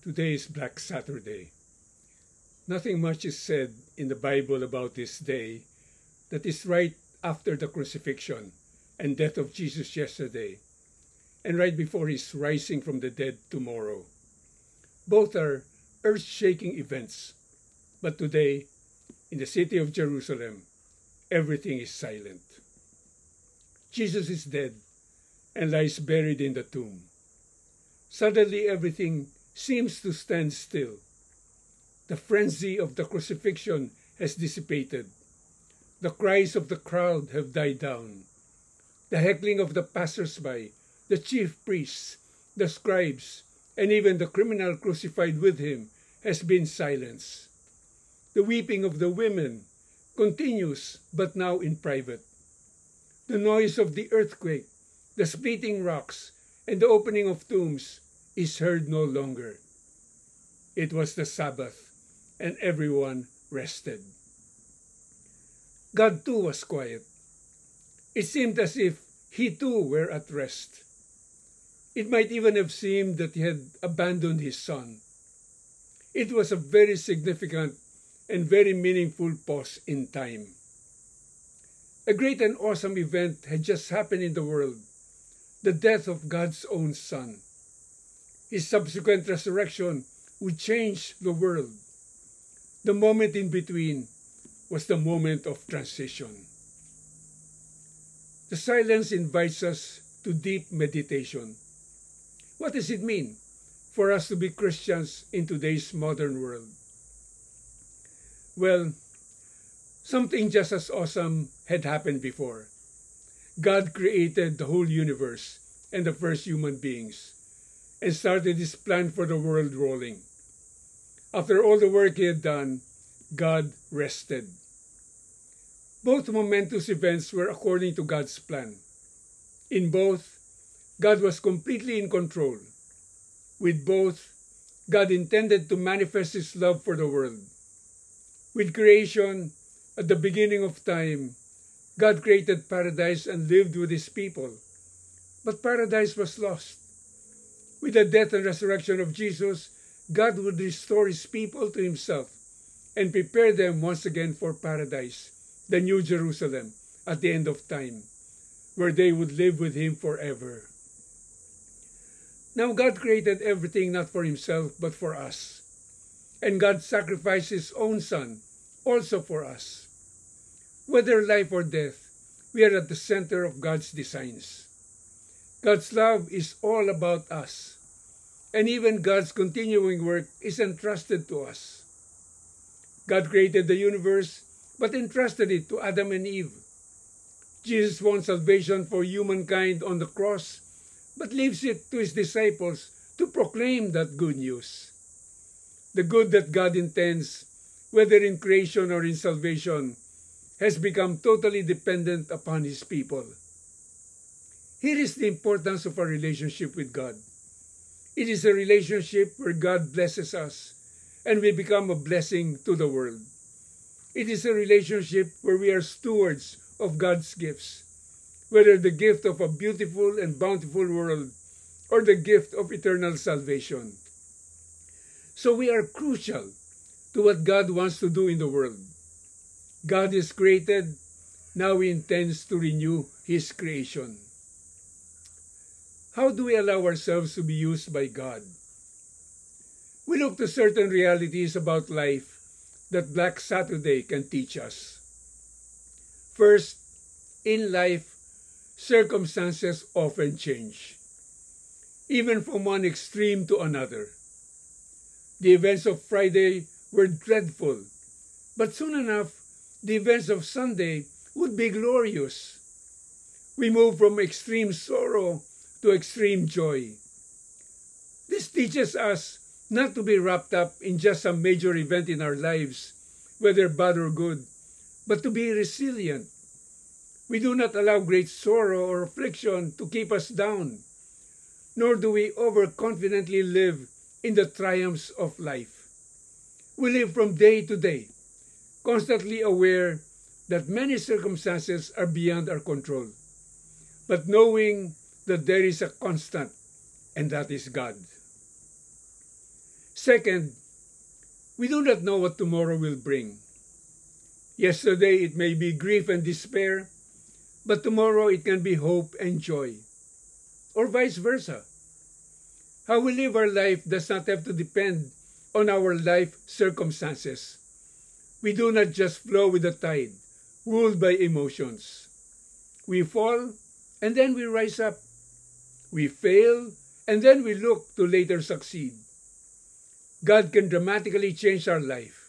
Today is Black Saturday. Nothing much is said in the Bible about this day that is right after the crucifixion and death of Jesus yesterday, and right before his rising from the dead tomorrow. Both are earth-shaking events, but today, in the city of Jerusalem, everything is silent. Jesus is dead and lies buried in the tomb. Suddenly everything seems to stand still. The frenzy of the crucifixion has dissipated. The cries of the crowd have died down. The heckling of the passers-by, the chief priests, the scribes, and even the criminal crucified with him has been silenced. The weeping of the women continues, but now in private. The noise of the earthquake, the splitting rocks, and the opening of tombs is heard no longer. It was the Sabbath, and everyone rested. God too was quiet. It seemed as if he too were at rest. It might even have seemed that he had abandoned his son. It was a very significant and very meaningful pause in time. A great and awesome event had just happened in the world, the death of God's own Son. His subsequent resurrection would change the world. The moment in between was the moment of transition. The silence invites us to deep meditation. What does it mean for us to be Christians in today's modern world? Well, something just as awesome had happened before. God created the whole universe and the first human beings and started his plan for the world rolling. After all the work he had done, God rested. Both momentous events were according to God's plan. In both, God was completely in control. With both, God intended to manifest his love for the world. With creation, at the beginning of time, God created paradise and lived with his people. But paradise was lost. With the death and resurrection of Jesus, God would restore his people to himself and prepare them once again for paradise, the New Jerusalem, at the end of time, where they would live with him forever. Now God created everything not for himself but for us. And God sacrificed his own Son also for us. Whether life or death, we are at the center of God's designs. God's love is all about us, and even God's continuing work is entrusted to us. God created the universe, but entrusted it to Adam and Eve. Jesus won salvation for humankind on the cross, but leaves it to his disciples to proclaim that good news. The good that God intends, whether in creation or in salvation, has become totally dependent upon his people. Here is the importance of our relationship with God. It is a relationship where God blesses us and we become a blessing to the world. It is a relationship where we are stewards of God's gifts, whether the gift of a beautiful and bountiful world or the gift of eternal salvation. So we are crucial to what God wants to do in the world. God is created, now he intends to renew his creation. How do we allow ourselves to be used by God? We look to certain realities about life that Black Saturday can teach us. First, in life, circumstances often change, even from one extreme to another. The events of Friday were dreadful, but soon enough, the events of Sunday would be glorious. We move from extreme sorrow to extreme joy. This teaches us not to be wrapped up in just some major event in our lives, whether bad or good, but to be resilient. We do not allow great sorrow or affliction to keep us down, nor do we overconfidently live in the triumphs of life. We live from day to day, constantly aware that many circumstances are beyond our control, but knowing that there is a constant, and that is God. Second, we do not know what tomorrow will bring. Yesterday it may be grief and despair, but tomorrow it can be hope and joy, or vice versa. How we live our life does not have to depend on our life circumstances. We do not just flow with the tide, ruled by emotions. We fall, and then we rise up. We fail, and then we look to later succeed. God can dramatically change our life.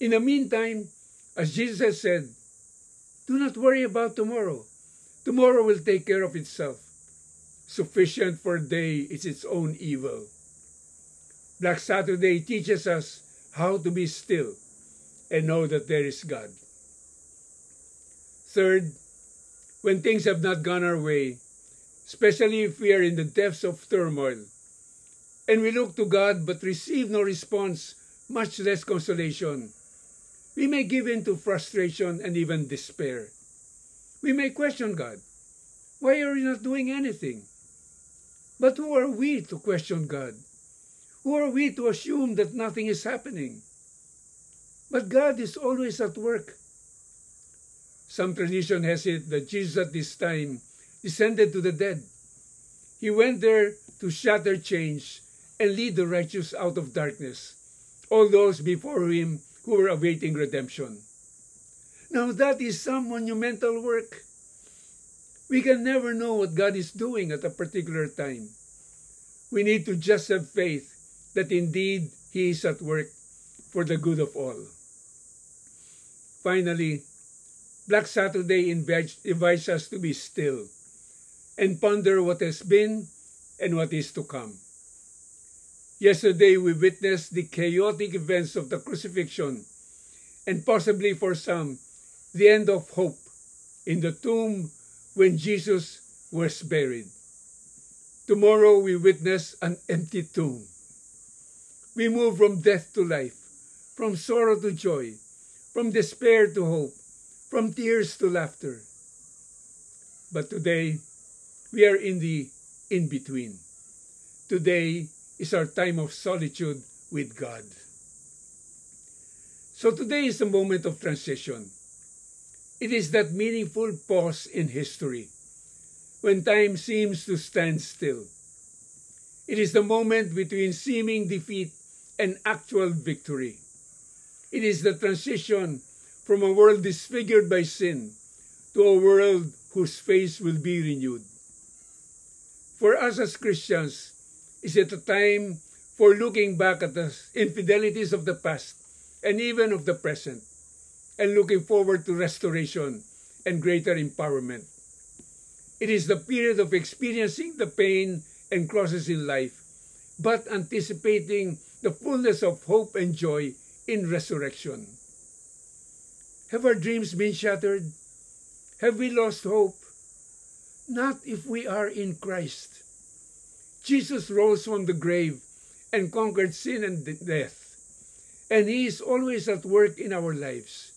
In the meantime, as Jesus has said, do not worry about tomorrow. Tomorrow will take care of itself. Sufficient for a day is its own evil. Black Saturday teaches us how to be still and know that there is God. Third, when things have not gone our way, especially if we are in the depths of turmoil, and we look to God but receive no response, much less consolation, we may give in to frustration and even despair. We may question God. Why are you not doing anything? But who are we to question God? Who are we to assume that nothing is happening? But God is always at work. Some tradition has it that Jesus at this time descended to the dead. He went there to shatter chains and lead the righteous out of darkness, all those before him who were awaiting redemption. Now that is some monumental work. We can never know what God is doing at a particular time. We need to just have faith that indeed He is at work for the good of all. Finally, Black Saturday invites us to be still and ponder what has been and what is to come. Yesterday, we witnessed the chaotic events of the crucifixion and possibly for some, the end of hope in the tomb when Jesus was buried. Tomorrow, we witness an empty tomb. We move from death to life, from sorrow to joy, from despair to hope, from tears to laughter. But today, we are in the in-between. Today is our time of solitude with God. So today is a moment of transition. It is that meaningful pause in history when time seems to stand still. It is the moment between seeming defeat and actual victory. It is the transition from a world disfigured by sin to a world whose face will be renewed. For us as Christians, is it a time for looking back at the infidelities of the past and even of the present, and looking forward to restoration and greater empowerment. It is the period of experiencing the pain and crosses in life, but anticipating the fullness of hope and joy in resurrection. Have our dreams been shattered? Have we lost hope? Not if we are in Christ. Jesus rose from the grave and conquered sin and death, and He is always at work in our lives.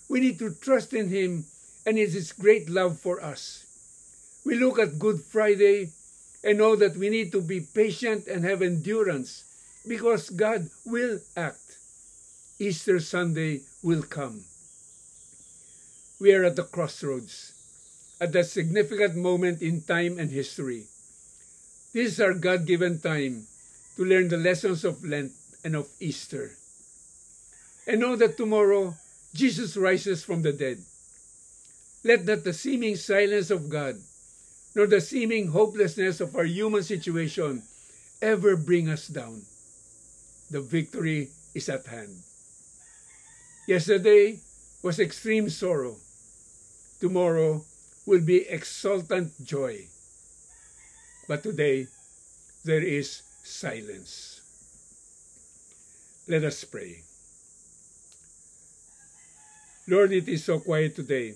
We need to trust in Him and in His great love for us. We look at Good Friday and know that we need to be patient and have endurance because God will act. Easter Sunday will come. We are at the crossroads, at that significant moment in time and history. This is our God-given time to learn the lessons of Lent and of Easter. And know that tomorrow, Jesus rises from the dead. Let not the seeming silence of God, nor the seeming hopelessness of our human situation ever bring us down. The victory is at hand. Yesterday was extreme sorrow. Tomorrow will be exultant joy. But today, there is silence. Let us pray. Lord, it is so quiet today.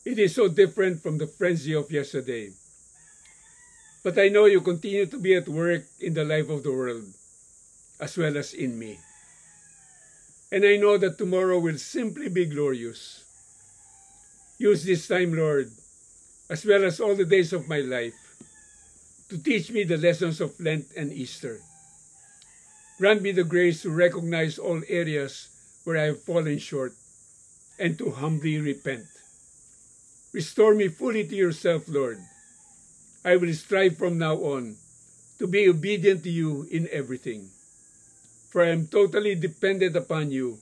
It is so different from the frenzy of yesterday. But I know you continue to be at work in the life of the world, as well as in me. And I know that tomorrow will simply be glorious. Use this time, Lord, as well as all the days of my life, to teach me the lessons of Lent and Easter. Grant me the grace to recognize all areas where I have fallen short and to humbly repent. Restore me fully to yourself, Lord. I will strive from now on to be obedient to you in everything, for I am totally dependent upon you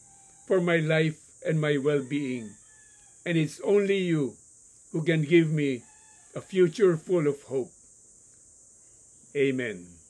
for my life and my well-being, and it's only you who can give me a future full of hope. Amen.